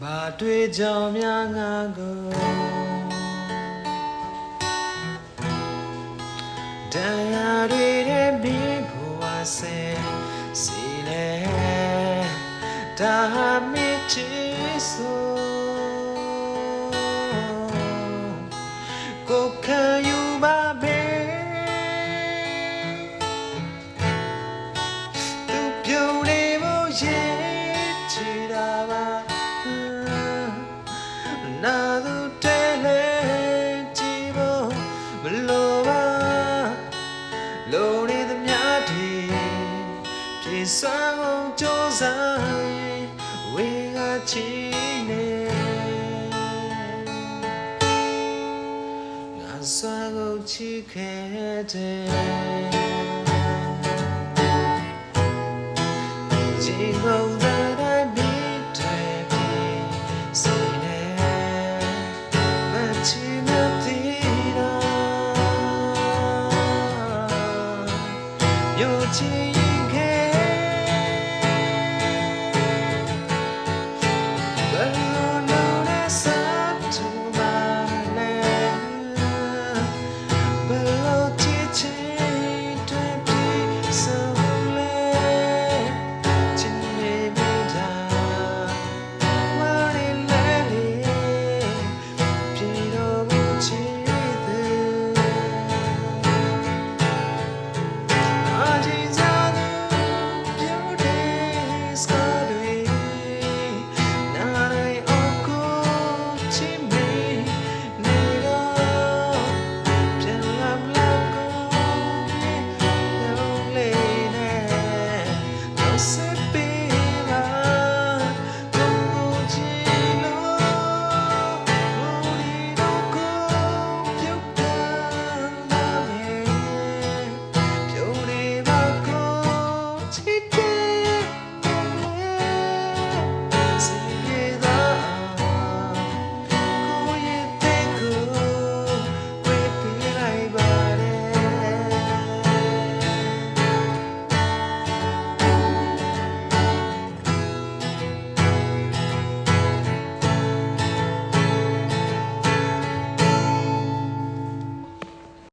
ဘာတွေ့ကြောင်များငါကိုတရားတွေတဲ့ဘီဘဝဆယ်စီလေဒါမစ်ချီဆိုကိုခံယူပါပဲသူပြုံးနေဖို့ရဲ့ချီတာပါနာသူတဲလေကြည့်ဖို့မလိုပါလိုနေသမျှတွေပြေစွမ်းအောင်ကြိုးစားဝေကချီနေငါစွမ်းကိုချီခဲ့တဲ့ကြည်ကုန်တဲ့ဘီတွေပြီးစိတ်နဲ့မချီမသေးတော့有情。